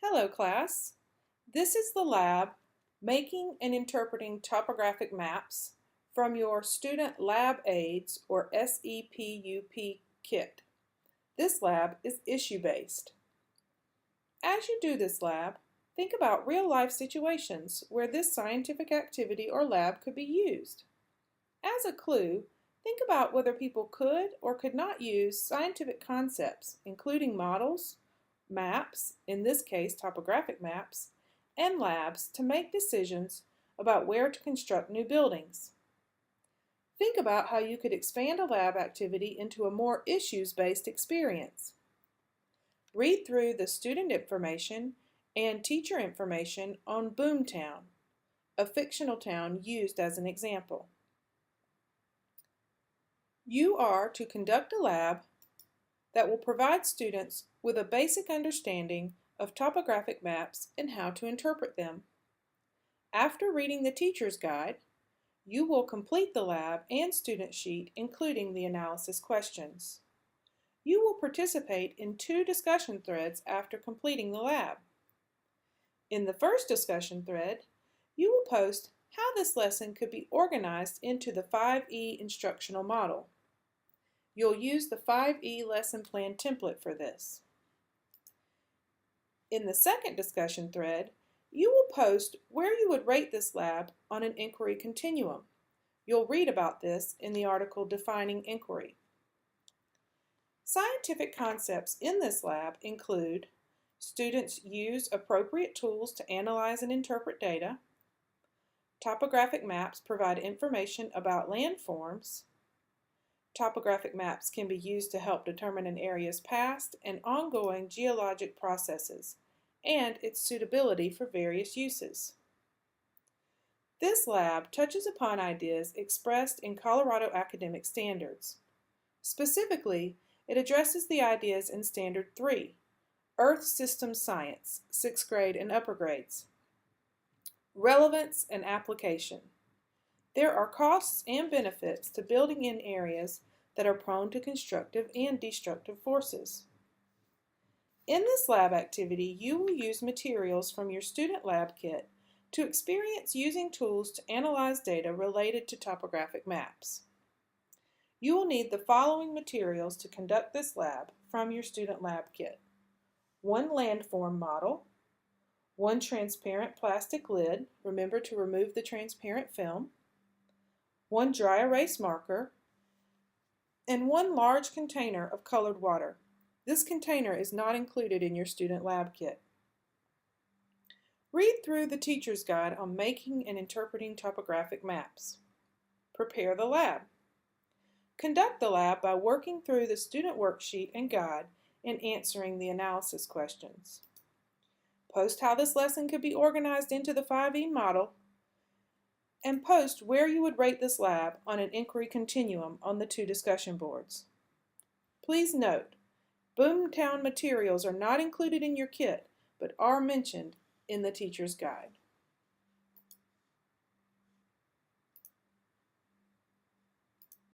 Hello class. This is the lab Making and Interpreting Topographic Maps from your Student Lab Aids or SEPUP kit. This lab is issue-based. As you do this lab, think about real-life situations where this scientific activity or lab could be used. As a clue, think about whether people could or could not use scientific concepts, including models, maps, in this case topographic maps, and labs to make decisions about where to construct new buildings. Think about how you could expand a lab activity into a more issues-based experience. Read through the student information and teacher information on Boomtown, a fictional town used as an example. You are to conduct a lab that will provide students with a basic understanding of topographic maps and how to interpret them. After reading the teacher's guide, you will complete the lab and student sheet, including the analysis questions. You will participate in 2 discussion threads after completing the lab. In the first discussion thread, you will post how this lesson could be organized into the 5E instructional model. You'll use the 5E lesson plan template for this. In the second discussion thread, you will post where you would rate this lab on an inquiry continuum. You'll read about this in the article Defining Inquiry. Scientific concepts in this lab include students use appropriate tools to analyze and interpret data, topographic maps provide information about landforms, topographic maps can be used to help determine an area's past and ongoing geologic processes and its suitability for various uses. This lab touches upon ideas expressed in Colorado academic standards. Specifically, it addresses the ideas in Standard 3, Earth System Science, 6th grade and upper grades. Relevance and application. There are costs and benefits to building in areas that are prone to constructive and destructive forces. In this lab activity, you will use materials from your student lab kit to experience using tools to analyze data related to topographic maps. You will need the following materials to conduct this lab from your student lab kit: 1 landform model, 1 transparent plastic lid, remember to remove the transparent film, 1 dry erase marker, and 1 large container of colored water. This container is not included in your student lab kit. Read through the teacher's guide on making and interpreting topographic maps. Prepare the lab. Conduct the lab by working through the student worksheet and guide and answering the analysis questions. Post how this lesson could be organized into the 5E model, and post where you would rate this lab on an inquiry continuum on the 2 discussion boards. Please note, Boomtown materials are not included in your kit, but are mentioned in the teacher's guide.